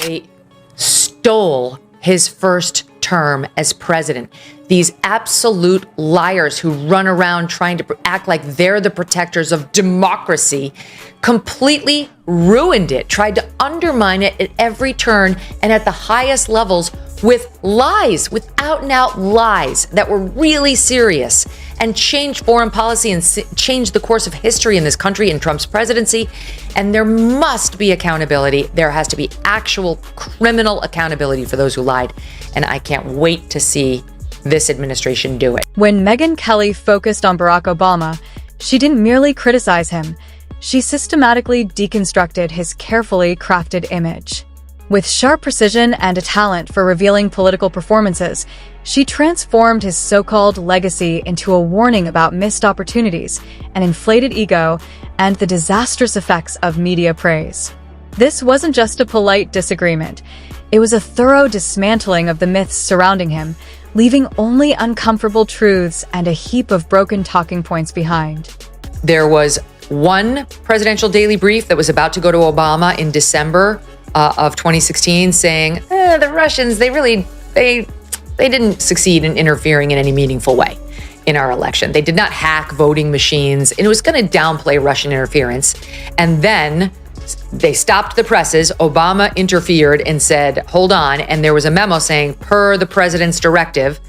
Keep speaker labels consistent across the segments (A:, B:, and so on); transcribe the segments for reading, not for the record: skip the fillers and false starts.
A: They stole his first term as president. These absolute liars who run around trying to act like they're the protectors of democracy completely ruined it, tried to undermine it at every turn and at the highest levels with lies, with out and out lies that were really serious, and changed foreign policy and changed the course of history in this country in Trump's presidency. And there must be accountability. There has to be actual criminal accountability for those who lied. And I can't wait to see this administration do it.
B: When Megyn Kelly focused on Barack Obama, she didn't merely criticize him. She systematically deconstructed his carefully crafted image. With sharp precision and a talent for revealing political performances, she transformed his so-called legacy into a warning about missed opportunities, an inflated ego, and the disastrous effects of media praise. This wasn't just a polite disagreement. It was a thorough dismantling of the myths surrounding him, leaving only uncomfortable truths and a heap of broken talking points behind.
A: There was one presidential daily brief that was about to go to Obama in December of 2016 saying, the Russians, they didn't succeed in interfering in any meaningful way in our election. They did not hack voting machines, and it was going to downplay Russian interference. And then they stopped the presses. Obama interfered and said, hold on. And there was a memo saying, per the president's directive,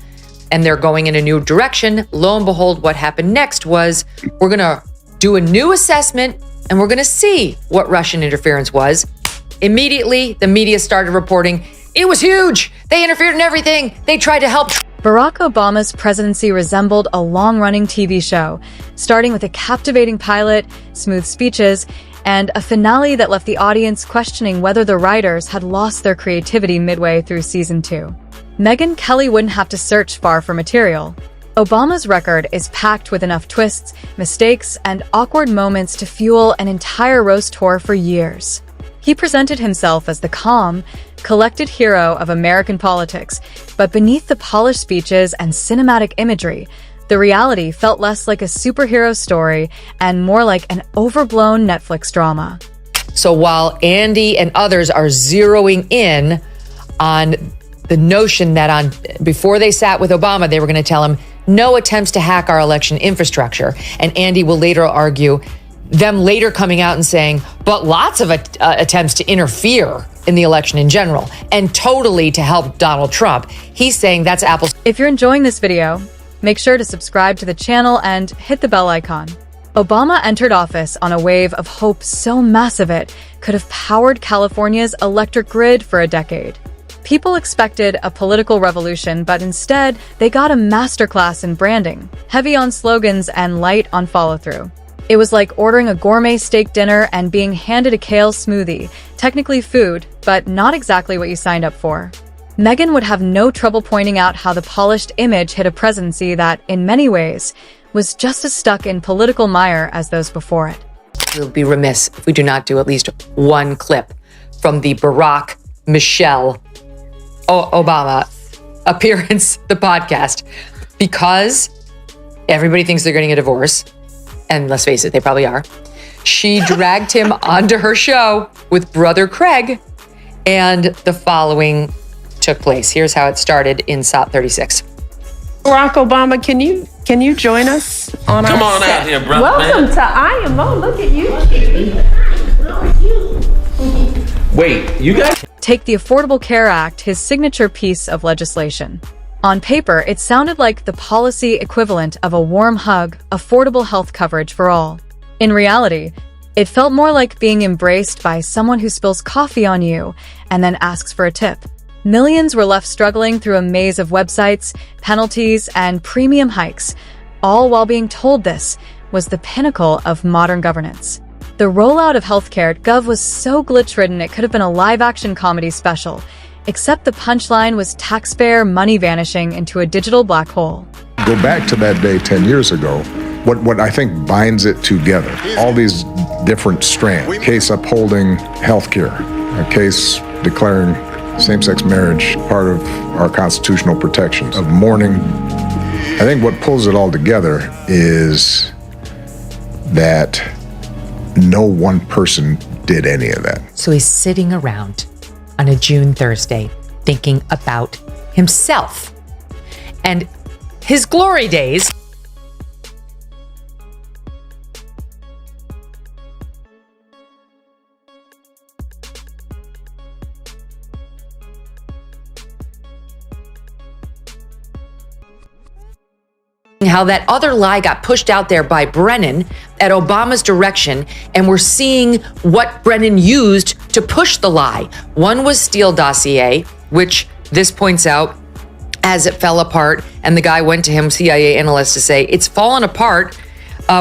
A: and they're going in a new direction. Lo and behold, what happened next was we're going to do a new assessment and we're going to see what Russian interference was. Immediately, the media started reporting, it was huge. They interfered in everything. They tried to help.
B: Barack Obama's presidency resembled a long-running TV show, starting with a captivating pilot, smooth speeches, and a finale that left the audience questioning whether the writers had lost their creativity midway through season 2. Megyn Kelly wouldn't have to search far for material. Obama's record is packed with enough twists, mistakes, and awkward moments to fuel an entire roast tour for years. He presented himself as the calm, collected hero of American politics, but beneath the polished speeches and cinematic imagery, the reality felt less like a superhero story and more like an overblown Netflix drama.
A: So while Andy and others are zeroing in on the notion that before they sat with Obama, they were going to tell him no attempts to hack our election infrastructure. And Andy will later argue them later coming out and saying, but lots of attempts to interfere in the election in general and totally to help Donald Trump. He's saying that's apples.
B: If you're enjoying this video, make sure to subscribe to the channel and hit the bell icon. Obama entered office on a wave of hope so massive it could have powered California's electric grid for a decade. People expected a political revolution, but instead, they got a masterclass in branding, heavy on slogans and light on follow-through. It was like ordering a gourmet steak dinner and being handed a kale smoothie, technically food, but not exactly what you signed up for. Megyn would have no trouble pointing out how the polished image hit a presidency that, in many ways, was just as stuck in political mire as those before it.
A: We'll be remiss if we do not do at least one clip from the Barack Michelle Obama appearance, the podcast, because everybody thinks they're getting a divorce. And let's face it, they probably are. She dragged him onto her show with brother Craig, and the following took place. Here's how it started in SOT 36.
C: Barack Obama, can you join us on our
D: Come on
C: set?
D: out here, brother.
C: Welcome to IMO. Look at you.
D: Wait, you guys?
B: Take the Affordable Care Act, his signature piece of legislation. On paper, it sounded like the policy equivalent of a warm hug, affordable health coverage for all. In reality, it felt more like being embraced by someone who spills coffee on you and then asks for a tip. Millions were left struggling through a maze of websites, penalties, and premium hikes, all while being told this was the pinnacle of modern governance. The rollout of healthcare at Gov was so glitch-ridden it could have been a live-action comedy special, except the punchline was taxpayer money vanishing into a digital black hole.
E: Go back to that day 10 years ago, what I think binds it together, all these different strands, a case upholding healthcare, a case declaring same-sex marriage part of our constitutional protections, of mourning. I think what pulls it all together is that no one person did any of that.
A: So he's sitting around on a June Thursday, thinking about himself and his glory days. How that other lie got pushed out there by Brennan at Obama's direction, and we're seeing what Brennan used to push the lie. One was Steele dossier, which this points out as it fell apart, and the guy went to him, CIA analyst, to say, it's fallen apart.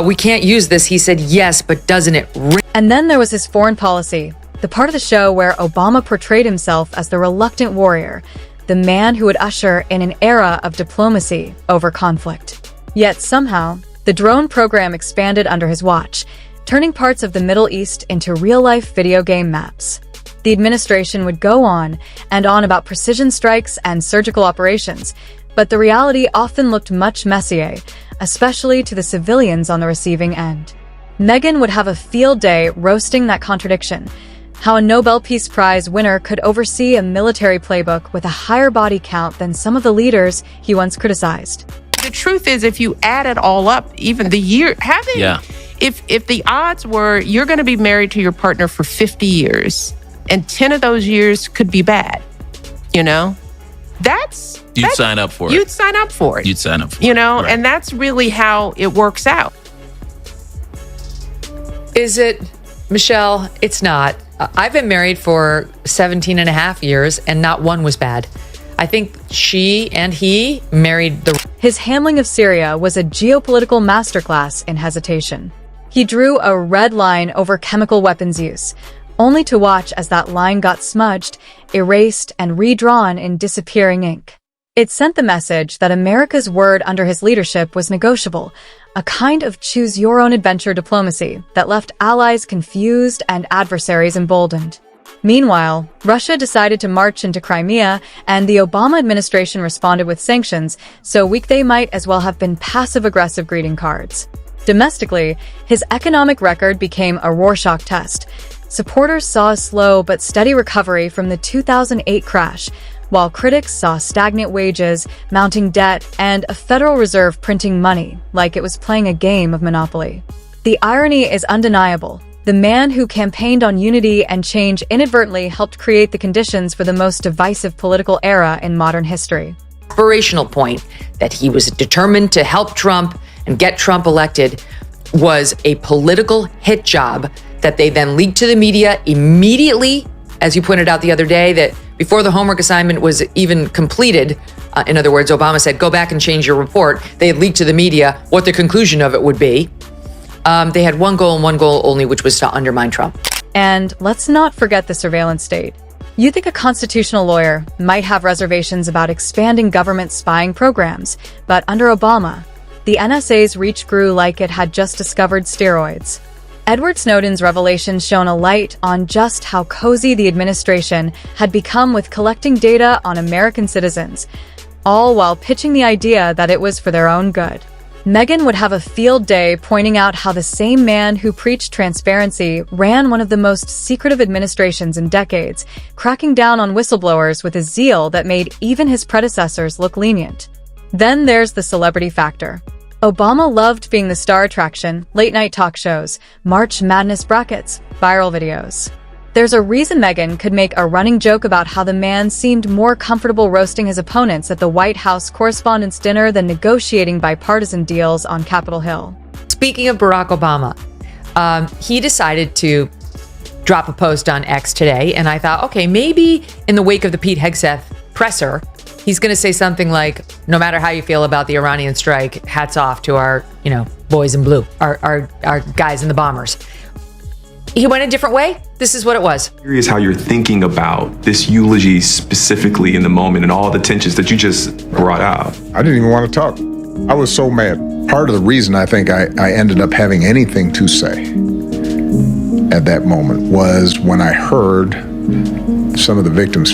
A: We can't use this. He said, yes, but doesn't it ring?
B: And then there was his foreign policy, the part of the show where Obama portrayed himself as the reluctant warrior, the man who would usher in an era of diplomacy over conflict. Yet somehow, the drone program expanded under his watch, turning parts of the Middle East into real-life video game maps. The administration would go on and on about precision strikes and surgical operations, but the reality often looked much messier, especially to the civilians on the receiving end. Megyn would have a field day roasting that contradiction, how a Nobel Peace Prize winner could oversee a military playbook with a higher body count than some of the leaders he once criticized.
C: The truth is, if you add it all up, even the year, if the odds were you're going to be married to your partner for 50 years and 10 of those years could be bad, you'd
D: sign up for it.
C: You'd sign up for it.
D: You'd sign up for
C: it.
D: Right.
C: And that's really how it works out.
A: Is it, Michelle? It's not. I've been married for 17 and a half years, and not one was bad. I think she and he married the...
B: His handling of Syria was a geopolitical masterclass in hesitation. He drew a red line over chemical weapons use, only to watch as that line got smudged, erased, and redrawn in disappearing ink. It sent the message that America's word under his leadership was negotiable, a kind of choose-your-own-adventure diplomacy that left allies confused and adversaries emboldened. Meanwhile, Russia decided to march into Crimea, and the Obama administration responded with sanctions, so weak they might as well have been passive-aggressive greeting cards. Domestically, his economic record became a Rorschach test. Supporters saw a slow but steady recovery from the 2008 crash, while critics saw stagnant wages, mounting debt, and a Federal Reserve printing money like it was playing a game of Monopoly. The irony is undeniable. The man who campaigned on unity and change inadvertently helped create the conditions for the most divisive political era in modern history.
A: Aspirational point that he was determined to help Trump and get Trump elected was a political hit job that they then leaked to the media immediately, as you pointed out the other day, that before the homework assignment was even completed, in other words, Obama said, go back and change your report. They had leaked to the media what the conclusion of it would be. They had one goal and one goal only, which was to undermine Trump.
B: And let's not forget the surveillance state. You think a constitutional lawyer might have reservations about expanding government spying programs, but under Obama, the NSA's reach grew like it had just discovered steroids. Edward Snowden's revelations shone a light on just how cozy the administration had become with collecting data on American citizens, all while pitching the idea that it was for their own good. Megyn would have a field day pointing out how the same man who preached transparency ran one of the most secretive administrations in decades, cracking down on whistleblowers with a zeal that made even his predecessors look lenient. Then there's the celebrity factor. Obama loved being the star attraction, late-night talk shows, March Madness brackets, viral videos. There's a reason Megyn could make a running joke about how the man seemed more comfortable roasting his opponents at the White House Correspondents' Dinner than negotiating bipartisan deals on Capitol Hill.
A: Speaking of Barack Obama, he decided to drop a post on X today, and I thought, okay, maybe in the wake of the Pete Hegseth presser, he's going to say something like, no matter how you feel about the Iranian strike, hats off to our, boys in blue, our guys in the bombers. He went a different way. This is what it was.
F: Curious how you're thinking about this eulogy specifically in the moment and all the tensions that you just brought out.
E: I didn't even want to talk. I was so mad. Part of the reason I think I ended up having anything to say at that moment was when I heard some of the victims'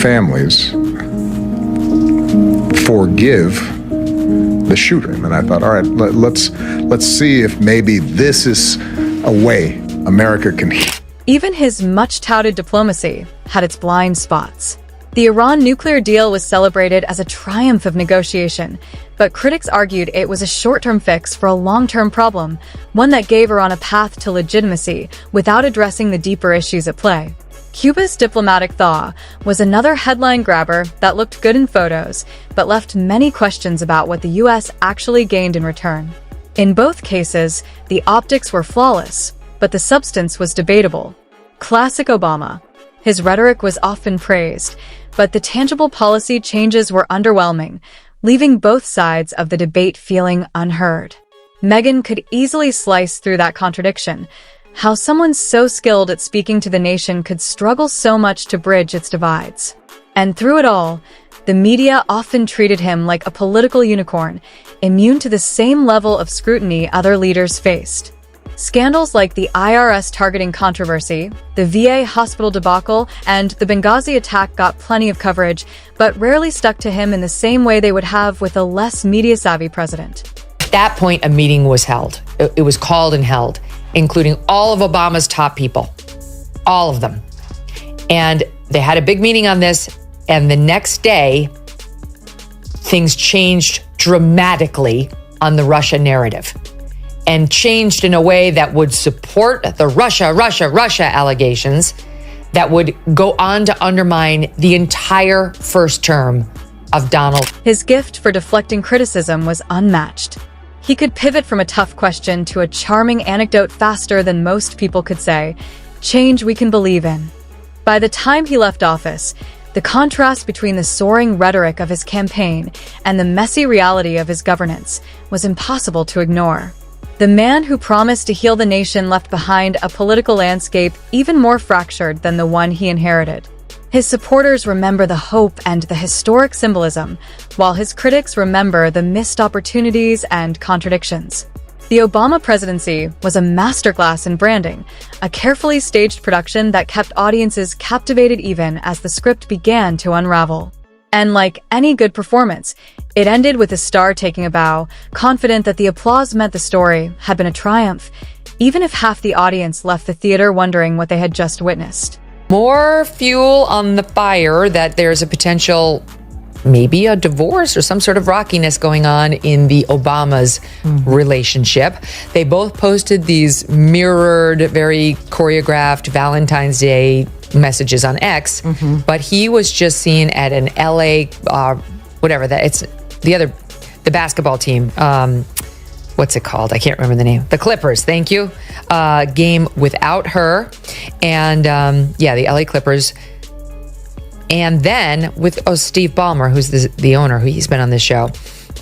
E: families forgive the shooter. And I thought, all right, let's see if maybe this is a way America can.
B: Even his much-touted diplomacy had its blind spots. The Iran nuclear deal was celebrated as a triumph of negotiation, but critics argued it was a short-term fix for a long-term problem, one that gave Iran a path to legitimacy without addressing the deeper issues at play. Cuba's diplomatic thaw was another headline grabber that looked good in photos, but left many questions about what the U.S. actually gained in return. In both cases, the optics were flawless, but the substance was debatable. Classic Obama. His rhetoric was often praised, but the tangible policy changes were underwhelming, leaving both sides of the debate feeling unheard. Megyn could easily slice through that contradiction. How someone so skilled at speaking to the nation could struggle so much to bridge its divides. And through it all, the media often treated him like a political unicorn, immune to the same level of scrutiny other leaders faced. Scandals like the IRS targeting controversy, the VA hospital debacle, and the Benghazi attack got plenty of coverage, but rarely stuck to him in the same way they would have with a less media-savvy president.
A: At that point, a meeting was held. It was called and held, including all of Obama's top people, all of them. And they had a big meeting on this, and the next day, things changed dramatically on the Russia narrative, and changed in a way that would support the Russia allegations that would go on to undermine the entire first term of Donald.
B: His gift for deflecting criticism was unmatched. He could pivot from a tough question to a charming anecdote faster than most people could say, change we can believe in. By the time he left office, the contrast between the soaring rhetoric of his campaign and the messy reality of his governance was impossible to ignore. The man who promised to heal the nation left behind a political landscape even more fractured than the one he inherited. His supporters remember the hope and the historic symbolism, while his critics remember the missed opportunities and contradictions. The Obama presidency was a masterclass in branding, a carefully staged production that kept audiences captivated even as the script began to unravel. And like any good performance, it ended with the star taking a bow, confident that the applause meant the story had been a triumph, even if half the audience left the theater wondering what they had just witnessed.
A: More fuel on the fire that there's a potential, maybe a divorce or some sort of rockiness going on in the Obamas' relationship. They both posted these mirrored, very choreographed Valentine's Day messages on X, but he was just seen at an LA, it's the basketball team. What's it called? I can't remember the name. The Clippers, thank you. Game without her. And the LA Clippers. And then with Steve Ballmer, who's the owner, he's been on this show.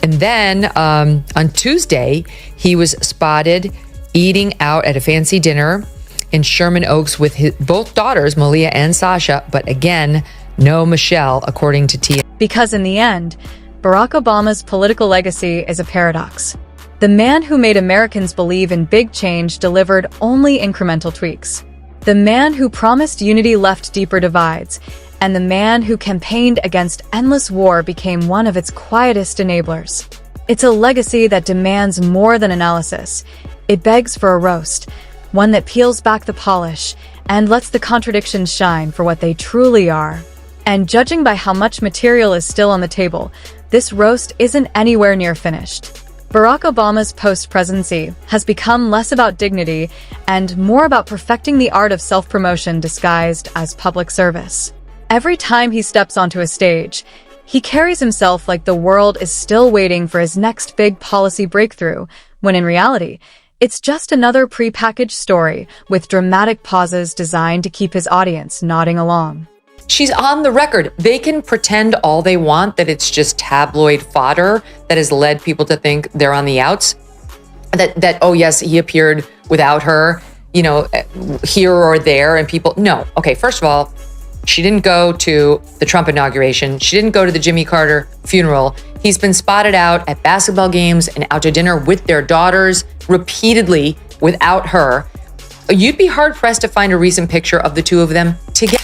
A: And then on Tuesday, he was spotted eating out at a fancy dinner in Sherman Oaks with both daughters, Malia and Sasha, but again, no Michelle, according to Tia.
B: Because in the end, Barack Obama's political legacy is a paradox. The man who made Americans believe in big change delivered only incremental tweaks. The man who promised unity left deeper divides, and the man who campaigned against endless war became one of its quietest enablers. It's a legacy that demands more than analysis. It begs for a roast, one that peels back the polish and lets the contradictions shine for what they truly are. And judging by how much material is still on the table, this roast isn't anywhere near finished. Barack Obama's post-presidency has become less about dignity and more about perfecting the art of self-promotion disguised as public service. Every time he steps onto a stage, he carries himself like the world is still waiting for his next big policy breakthrough, when in reality, it's just another prepackaged story with dramatic pauses designed to keep his audience nodding along.
A: She's on the record. They can pretend all they want that it's just tabloid fodder that has led people to think they're on the outs. That oh yes, he appeared without her, here or there, and people, no. Okay, first of all, she didn't go to the Trump inauguration. She didn't go to the Jimmy Carter funeral. He's been spotted out at basketball games and out to dinner with their daughters repeatedly without her. You'd be hard pressed to find a recent picture of the two of them together.